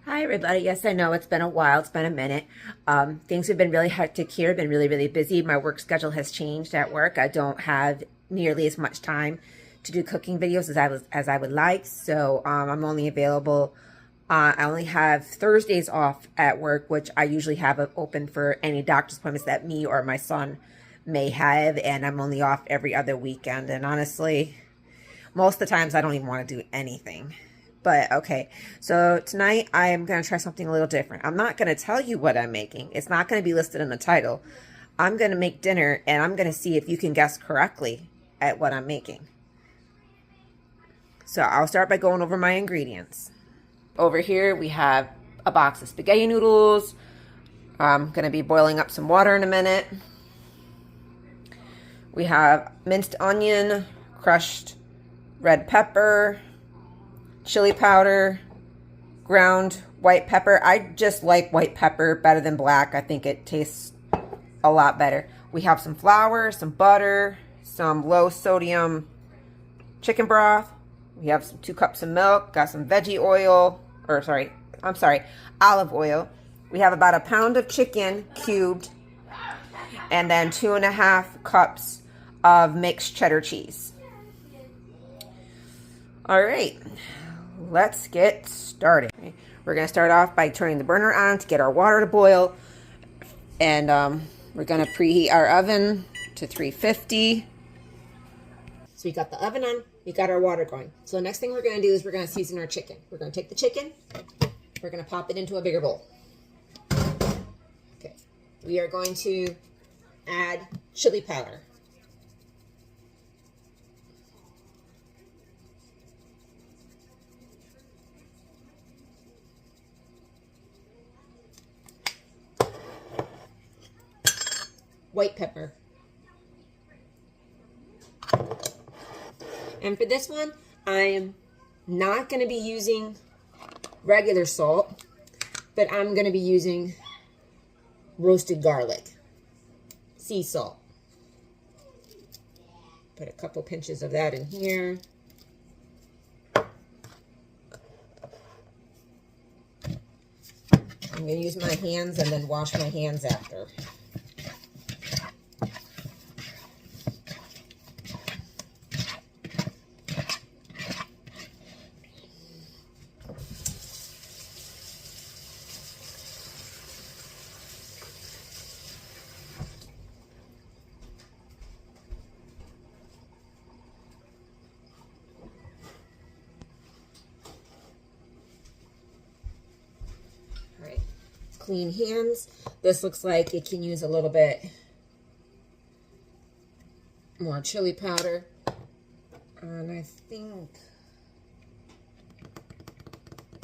Hi, everybody. Yes, I know it's been a while. It's been a minute. Things have been really hectic here. Been really, really busy. My work schedule has changed at work. I don't have nearly as much time to do cooking videos as I would like. So I'm only available. I only have Thursdays off at work, which I usually have open for any doctor's appointments that me or my son may have, and I'm only off every other weekend. And honestly, most of the times I don't even want to do anything. But okay, so tonight I am going to try something a little different. I'm not going to tell you what I'm making. It's not going to be listed in the title. I'm going to make dinner and I'm going to see if you can guess correctly at what I'm making. So I'll start by going over my ingredients. Over here we have a box of spaghetti noodles. I'm going to be boiling up some water in a minute. We have minced onion, crushed red pepper, chili powder, ground white pepper. I just like white pepper better than black. I think it tastes a lot better. We have some flour, some butter, some low sodium chicken broth. We have 2 cups of milk, got some veggie oil, olive oil. We have about a pound of chicken cubed, and then 2.5 cups of mixed cheddar cheese. All right, let's get started. We're going to start off by turning the burner on to get our water to boil. And we're going to preheat our oven to 350. So we got the oven on, we got our water going. So the next thing we're going to do is we're going to season our chicken. We're going to take the chicken, we're going to pop it into a bigger bowl. Okay, we are going to add chili powder. White pepper. And for this one, I'm not going to be using regular salt, but I'm going to be using roasted garlic, sea salt. Put a couple pinches of that in here. I'm going to use my hands and then wash my hands after. Clean hands. This looks like it can use a little bit more chili powder. And I think,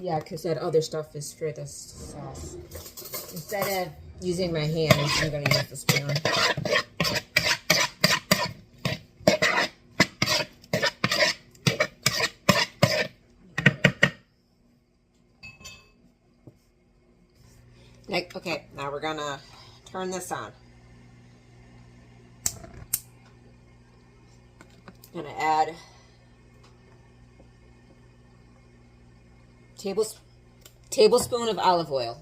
yeah, because that other stuff is for the sauce. Instead of using my hands, I'm going to use the spoon. Okay, now we're gonna turn this on. I'm gonna add tablespoon of olive oil.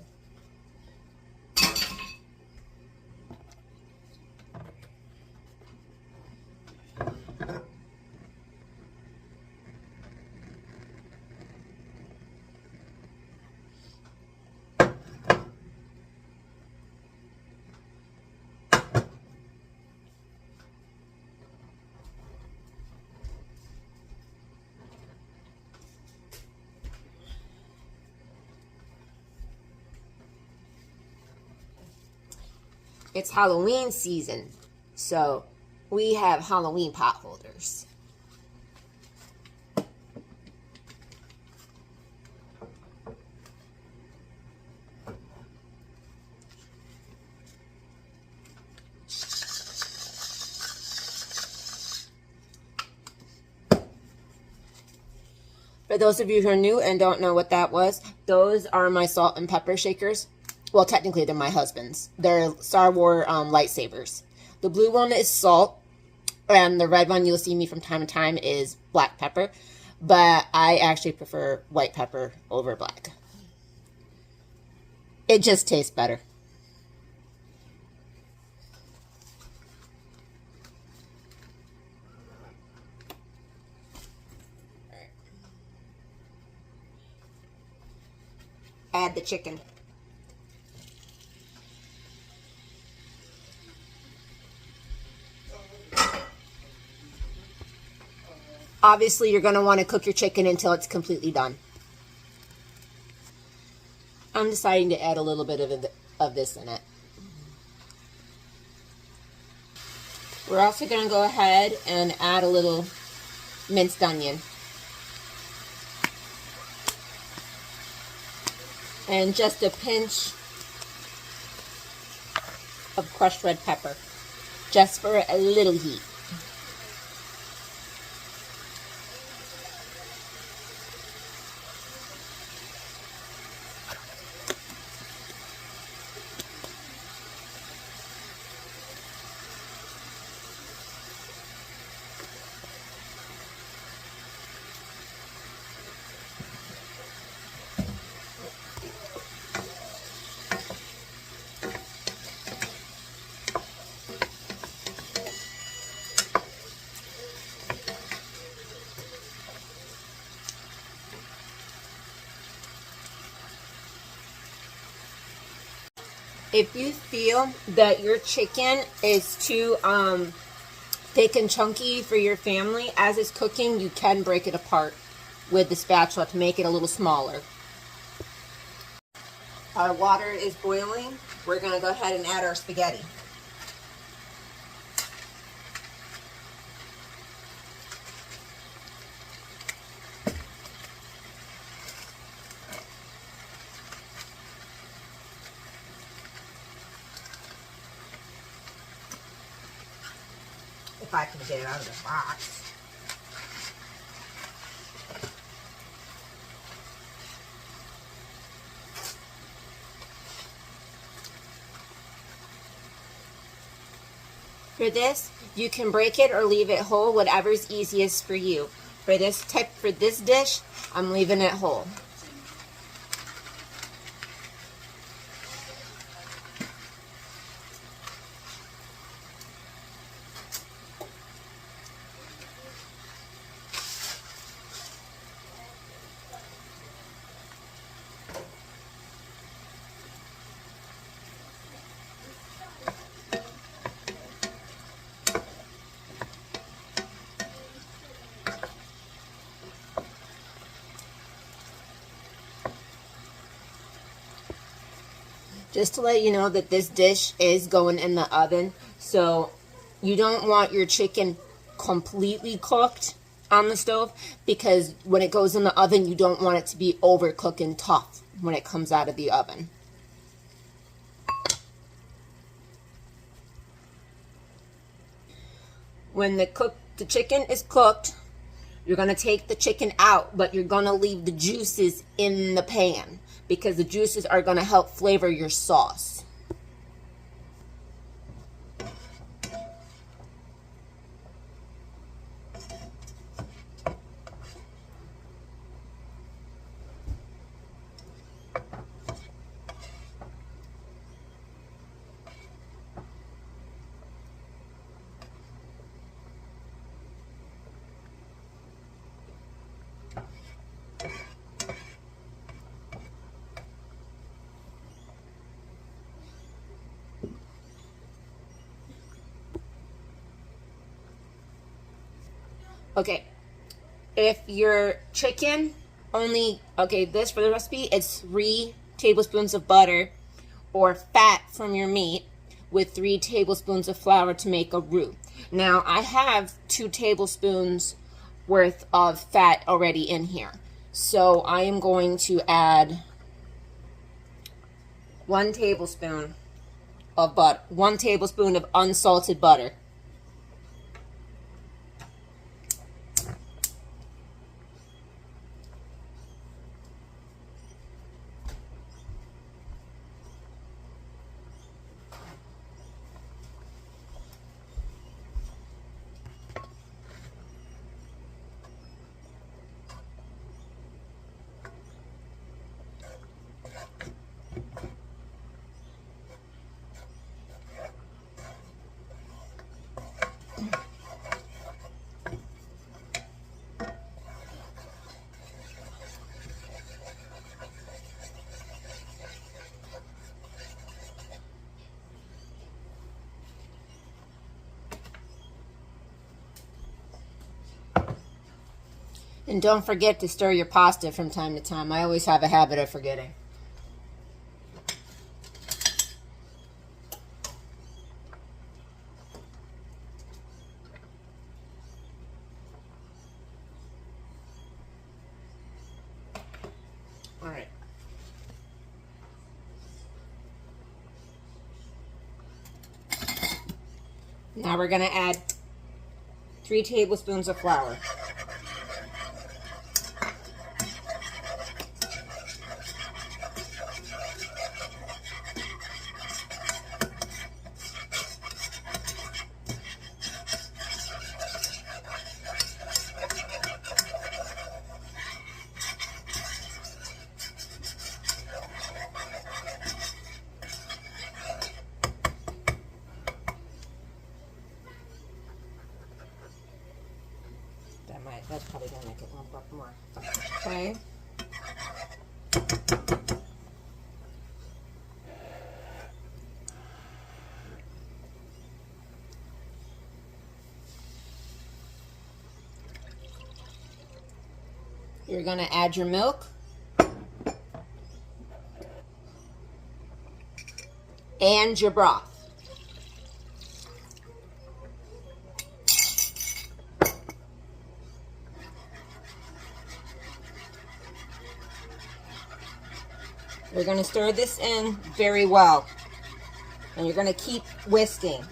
It's Halloween season, so we have Halloween pot holders. For those of you who are new and don't know what that was, those are my salt and pepper shakers. Well, technically, they're my husband's. They're Star Wars lightsabers. The blue one is salt, and the red one you'll see me from time to time is black pepper. But I actually prefer white pepper over black. It just tastes better. Add the chicken. Obviously, you're going to want to cook your chicken until it's completely done. I'm deciding to add a little bit of this in it. We're also going to go ahead and add a little minced onion. And just a pinch of crushed red pepper, just for a little heat. If you feel that your chicken is too thick and chunky for your family, as it's cooking, you can break it apart with the spatula to make it a little smaller. Our water is boiling. We're going to go ahead and add our spaghetti. If I can get it out of the box. For this, you can break it or leave it whole, whatever's easiest for you. For this dish, I'm leaving it whole. Just to let you know that this dish is going in the oven, so you don't want your chicken completely cooked on the stove, because when it goes in the oven, you don't want it to be overcooked and tough when it comes out of the oven. When the chicken is cooked, you're going to take the chicken out, but you're going to leave the juices in the pan, because the juices are going to help flavor your sauce. Okay, if your chicken this for the recipe, it's 3 tablespoons of butter or fat from your meat with 3 tablespoons of flour to make a roux. Now, I have 2 tablespoons worth of fat already in here. So I am going to add 1 tablespoon of butter, 1 tablespoon of unsalted butter. And don't forget to stir your pasta from time to time. I always have a habit of forgetting. All right. Now we're going to add 3 tablespoons of flour. That's probably going to make it lump up more. Okay. You're going to add your milk. And your broth. You're going to stir this in very well. And you're going to keep whisking.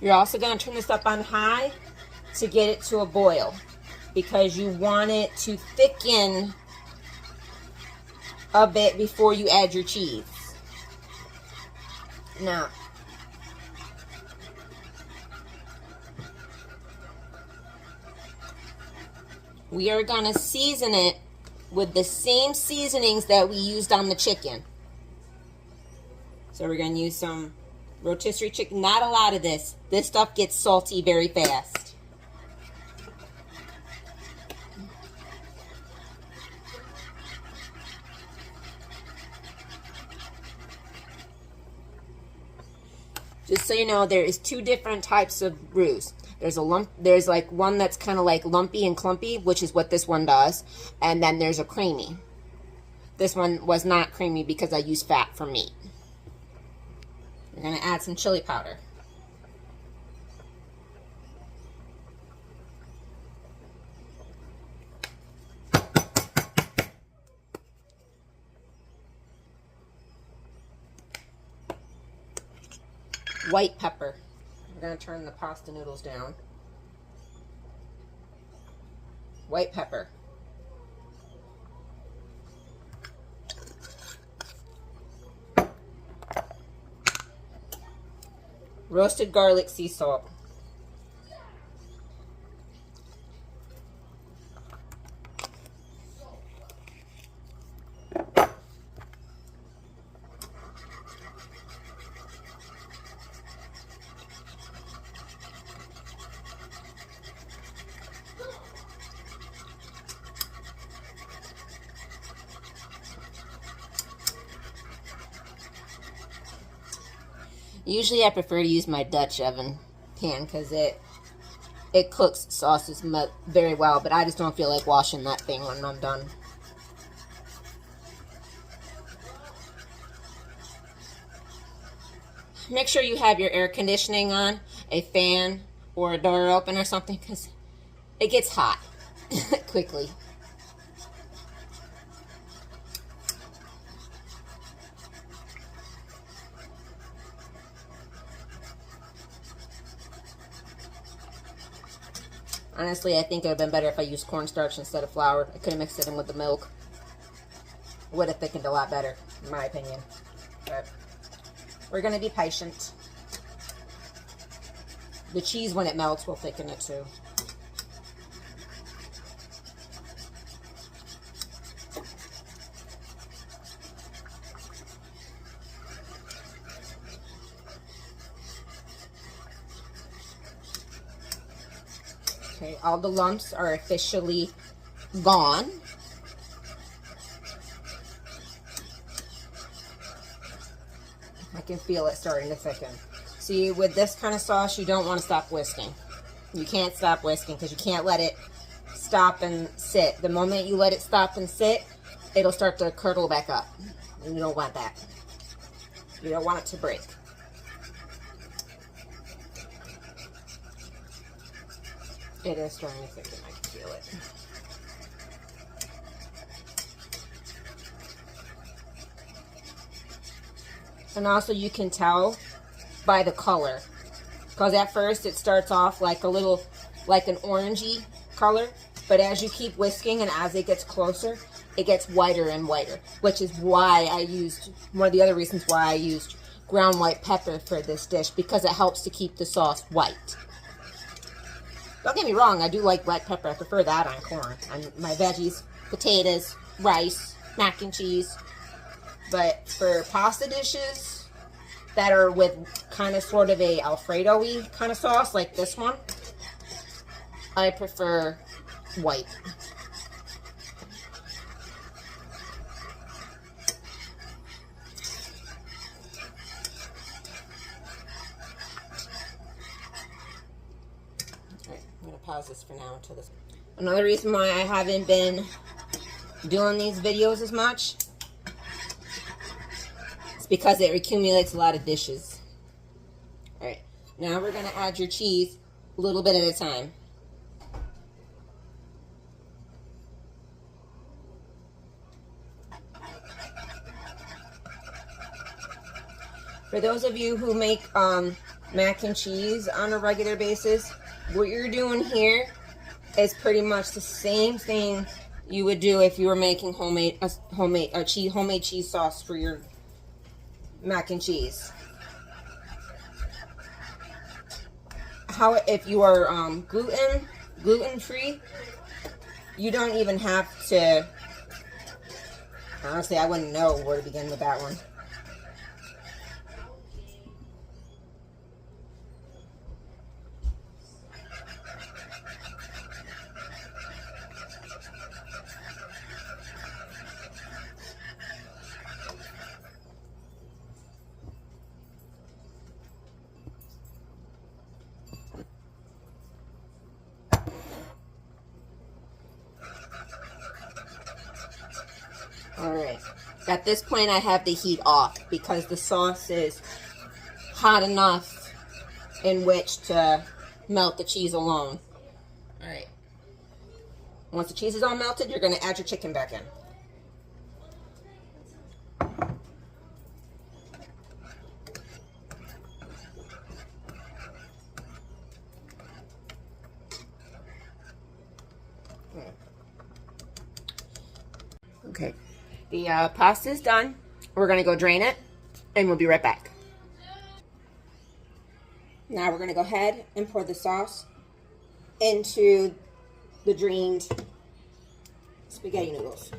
You're also going to turn this up on high to get it to a boil, because you want it to thicken a bit before you add your cheese. Now, we are going to season it with the same seasonings that we used on the chicken. So we're going to use some rotisserie chicken. Not a lot of this. This stuff gets salty very fast. Just so you know, there is 2 different types of roux. There's like one that's kind of like lumpy and clumpy, which is what this one does. And then there's a creamy. This one was not creamy because I used fat for meat. We're going to add some chili powder. White pepper. We're going to turn the pasta noodles down. White pepper. Roasted garlic sea salt. Usually I prefer to use my Dutch oven pan because it cooks sauces very well, but I just don't feel like washing that thing when I'm done. Make sure you have your air conditioning on, a fan, or a door open or something, because it gets hot quickly. Honestly, I think it would have been better if I used cornstarch instead of flour. I could have mixed it in with the milk. It would have thickened a lot better, in my opinion. But we're going to be patient. The cheese, when it melts, will thicken it too. Okay, all the lumps are officially gone. I can feel it starting to thicken. See, with this kind of sauce, you don't want to stop whisking. You can't stop whisking because you can't let it stop and sit. The moment you let it stop and sit, it'll start to curdle back up. And you don't want that. You don't want it to break. It is starting to thicken. I can feel it. And also you can tell by the color. Because at first it starts off like a little, like an orangey color. But as you keep whisking and as it gets closer, it gets whiter and whiter. Which is why I used, one of the other reasons why I used ground white pepper for this dish. Because it helps to keep the sauce white. Don't get me wrong, I do like black pepper. I prefer that on corn. On my veggies, potatoes, rice, mac and cheese. But for pasta dishes that are with kind of sort of a Alfredo-y kind of sauce, like this one, I prefer white. I'm going to pause this for now until this. Another reason why I haven't been doing these videos as much is because it accumulates a lot of dishes. Alright, now we're going to add your cheese a little bit at a time. For those of you who make mac and cheese on a regular basis, what you're doing here is pretty much the same thing you would do if you were making homemade cheese sauce for your mac and cheese. How if you are gluten free, you don't even have to. Honestly, I wouldn't know where to begin with that one. Alright, at this point I have the heat off because the sauce is hot enough in which to melt the cheese alone. Alright, once the cheese is all melted, you're going to add your chicken back in. Okay. The pasta is done. We're going to go drain it, and we'll be right back. Now we're going to go ahead and pour the sauce into the drained spaghetti noodles.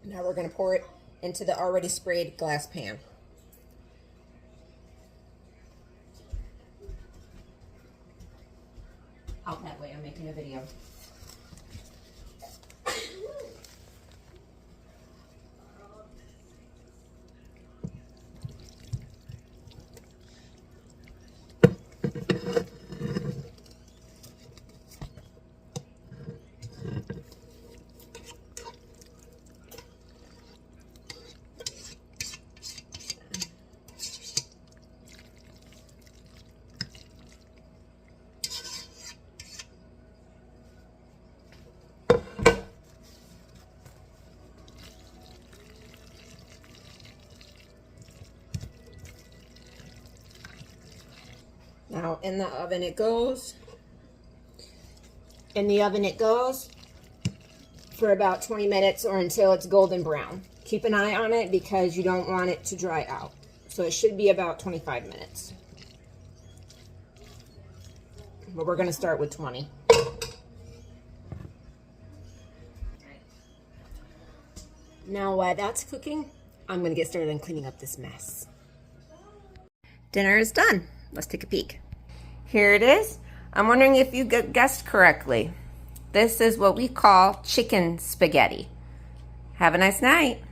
Now we're going to pour it into the already sprayed glass pan. Out that way, I'm making a video. Now in the oven it goes. In the oven it goes for about 20 minutes or until it's golden brown. Keep an eye on it because you don't want it to dry out. So it should be about 25 minutes. But we're going to start with 20. Now while that's cooking, I'm gonna get started on cleaning up this mess. Dinner is done. Let's take a peek. Here it is. I'm wondering if you guessed correctly. This is what we call chicken spaghetti. Have a nice night.